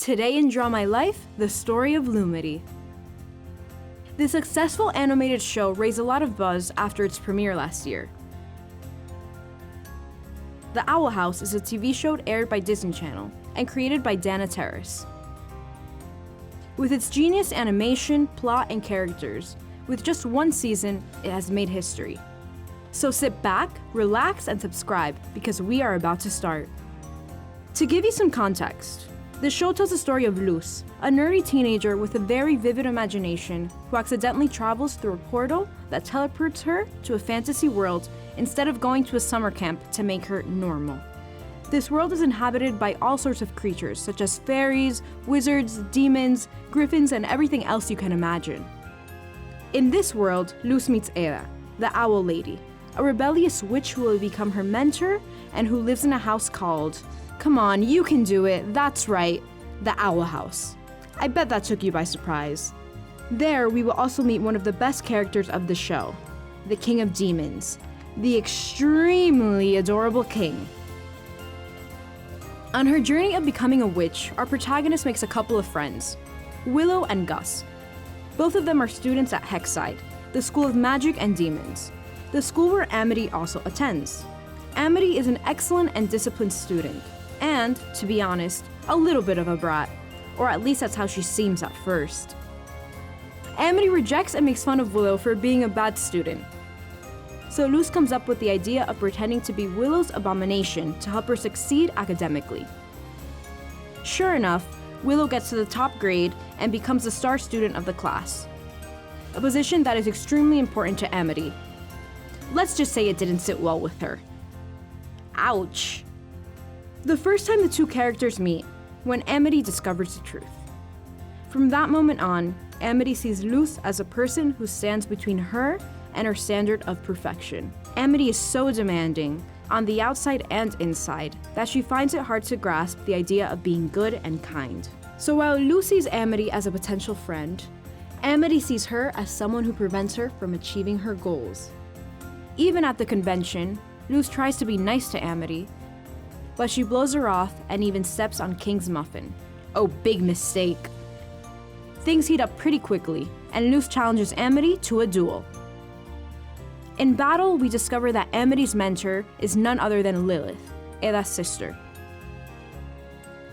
Today in Draw My Life, the story of Lumity. The successful animated show raised a lot of buzz after its premiere last year. The Owl House is a TV show aired by Disney Channel and created by Dana Terrace. With its genius animation, plot, and characters, with just one season, it has made history. So sit back, relax, and subscribe because we are about to start. To give you some context, the show tells the story of Luz, a nerdy teenager with a very vivid imagination who accidentally travels through a portal that teleports her to a fantasy world instead of going to a summer camp to make her normal. This world is inhabited by all sorts of creatures such as fairies, wizards, demons, griffins, and everything else you can imagine. In this world, Luz meets Eda, the Owl Lady, a rebellious witch who will become her mentor and who lives in a house called, come on, you can do it, that's right, the Owl House. I bet that took you by surprise. There, we will also meet one of the best characters of the show, the King of Demons, the extremely adorable king. On her journey of becoming a witch, our protagonist makes a couple of friends, Willow and Gus. Both of them are students at Hexside, the School of Magic and Demons, the school where Amity also attends. Amity is an excellent and disciplined student, and, to be honest, a little bit of a brat, or at least that's how she seems at first. Amity rejects and makes fun of Willow for being a bad student. So Luz comes up with the idea of pretending to be Willow's abomination to help her succeed academically. Sure enough, Willow gets to the top grade and becomes the star student of the class, a position that is extremely important to Amity. Let's just say it didn't sit well with her. Ouch. The first time the two characters meet, when Amity discovers the truth. From that moment on, Amity sees Luz as a person who stands between her and her standard of perfection. Amity is so demanding, on the outside and inside, that she finds it hard to grasp the idea of being good and kind. So while Luz sees Amity as a potential friend, Amity sees her as someone who prevents her from achieving her goals. Even at the convention, Luz tries to be nice to Amity, but she blows her off and even steps on King's muffin. Oh, big mistake. Things heat up pretty quickly, and Luz challenges Amity to a duel. In battle, we discover that Amity's mentor is none other than Lilith, Eda's sister.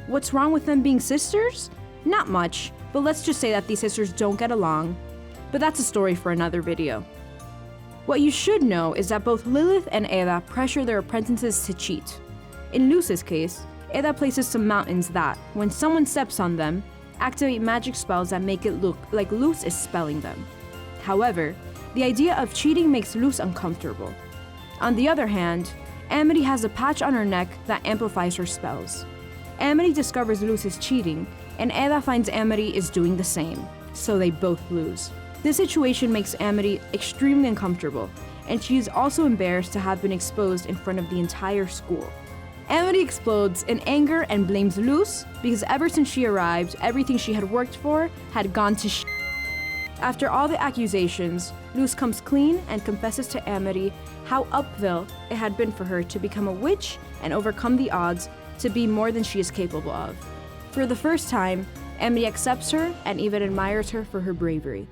What's wrong with them being sisters? Not much, but let's just say that these sisters don't get along. But that's a story for another video. What you should know is that both Lilith and Eda pressure their apprentices to cheat. In Luz's case, Eda places some mountains that, when someone steps on them, activate magic spells that make it look like Luz is spelling them. However, the idea of cheating makes Luz uncomfortable. On the other hand, Amity has a patch on her neck that amplifies her spells. Amity discovers Luz is cheating, and Eda finds Amity is doing the same, so they both lose. This situation makes Amity extremely uncomfortable, and she is also embarrassed to have been exposed in front of the entire school. Amity explodes in anger and blames Luz because ever since she arrived, everything she had worked for had gone to sh**. After all the accusations, Luz comes clean and confesses to Amity how uphill it had been for her to become a witch and overcome the odds to be more than she is capable of. For the first time, Amity accepts her and even admires her for her bravery.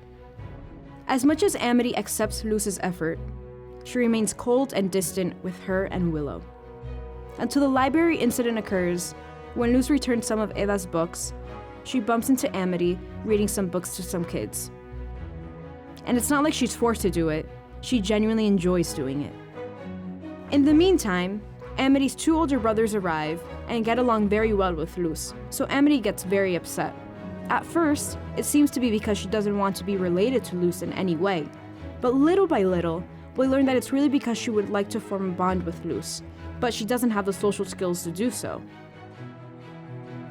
As much as Amity accepts Luz's effort, she remains cold and distant with her and Willow. Until the library incident occurs, when Luz returns some of Eda's books, she bumps into Amity reading some books to some kids. And it's not like she's forced to do it, she genuinely enjoys doing it. In the meantime, Amity's two older brothers arrive and get along very well with Luz, so Amity gets very upset. At first, it seems to be because she doesn't want to be related to Luz in any way, but little by little, we learn that it's really because she would like to form a bond with Luz, but she doesn't have the social skills to do so.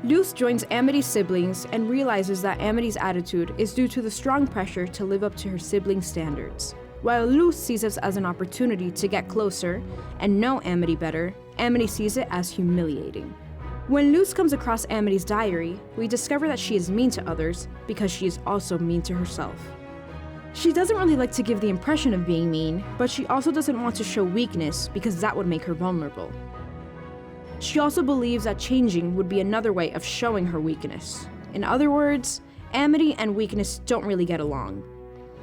Luz joins Amity's siblings and realizes that Amity's attitude is due to the strong pressure to live up to her siblings' standards. While Luz sees this as an opportunity to get closer and know Amity better, Amity sees it as humiliating. When Luz comes across Amity's diary, we discover that she is mean to others because she is also mean to herself. She doesn't really like to give the impression of being mean, but she also doesn't want to show weakness because that would make her vulnerable. She also believes that changing would be another way of showing her weakness. In other words, Amity and weakness don't really get along.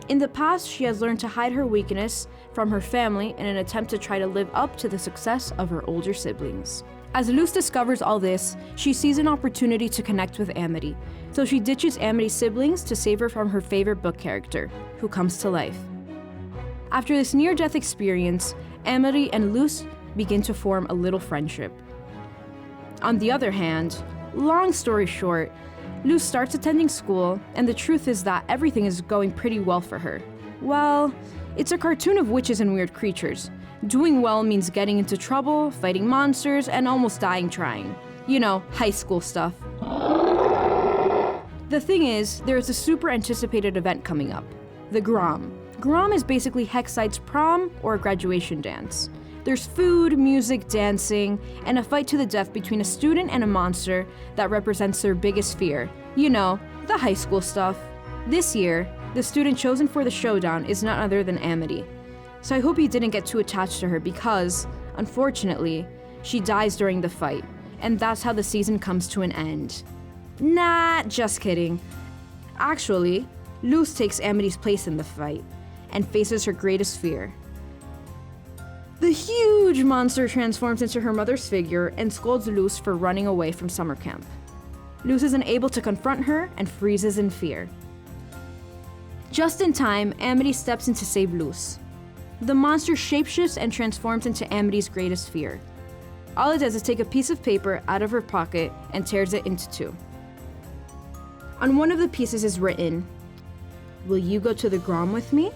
In the past, she has learned to hide her weakness from her family in an attempt to try to live up to the success of her older siblings. As Luz discovers all this, she sees an opportunity to connect with Amity, so she ditches Amity's siblings to save her from her favorite book character, who comes to life. After this near-death experience, Amity and Luz begin to form a little friendship. On the other hand, long story short, Luz starts attending school, and the truth is that everything is going pretty well for her. Well, it's a cartoon of witches and weird creatures. Doing well means getting into trouble, fighting monsters, and almost dying trying. You know, high school stuff. The thing is, there is a super anticipated event coming up, the Grom. Grom is basically Hexside's prom or graduation dance. There's food, music, dancing, and a fight to the death between a student and a monster that represents their biggest fear. You know, the high school stuff. This year, the student chosen for the showdown is none other than Amity. So I hope you didn't get too attached to her because, unfortunately, she dies during the fight, and that's how the season comes to an end. Nah, just kidding. Actually, Luz takes Amity's place in the fight, and faces her greatest fear. The huge monster transforms into her mother's figure and scolds Luz for running away from summer camp. Luz is unable to confront her and freezes in fear. Just in time, Amity steps in to save Luz. The monster shapeshifts and transforms into Amity's greatest fear. All it does is take a piece of paper out of her pocket and tears it into two. On one of the pieces is written, "Will you go to the Grom with me?"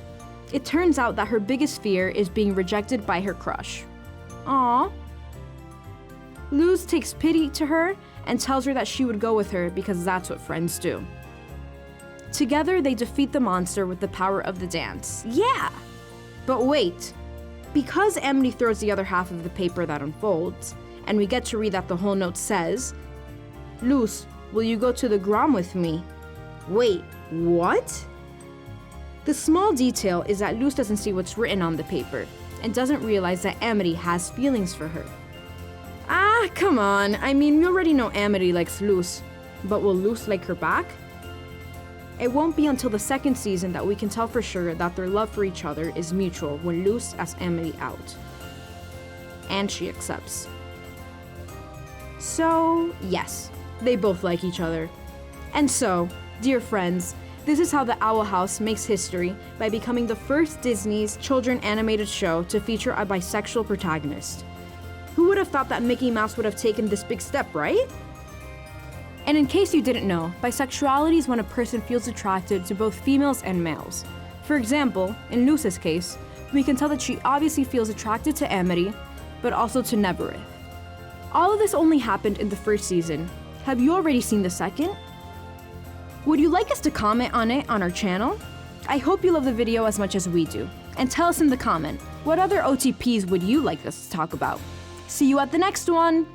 It turns out that her biggest fear is being rejected by her crush. Aww. Luz takes pity to her and tells her that she would go with her because that's what friends do. Together, they defeat the monster with the power of the dance. Yeah! But wait. Because Amity throws the other half of the paper that unfolds, and we get to read that the whole note says, "Luz, will you go to the Grom with me?" Wait, what? The small detail is that Luz doesn't see what's written on the paper, and doesn't realize that Amity has feelings for her. Ah, come on, I mean, we already know Amity likes Luz, but will Luz like her back? It won't be until the second season that we can tell for sure that their love for each other is mutual when Luz asks Amity out. And she accepts. So, yes, they both like each other. And so, dear friends, this is how the Owl House makes history by becoming the first Disney's children animated show to feature a bisexual protagonist. Who would have thought that Mickey Mouse would have taken this big step, right? And in case you didn't know, bisexuality is when a person feels attracted to both females and males. For example, in Luz's case, we can tell that she obviously feels attracted to Amity, but also to Neberith. All of this only happened in the first season. Have you already seen the second? Would you like us to comment on it on our channel? I hope you love the video as much as we do. And tell us in the comment, what other OTPs would you like us to talk about? See you at the next one!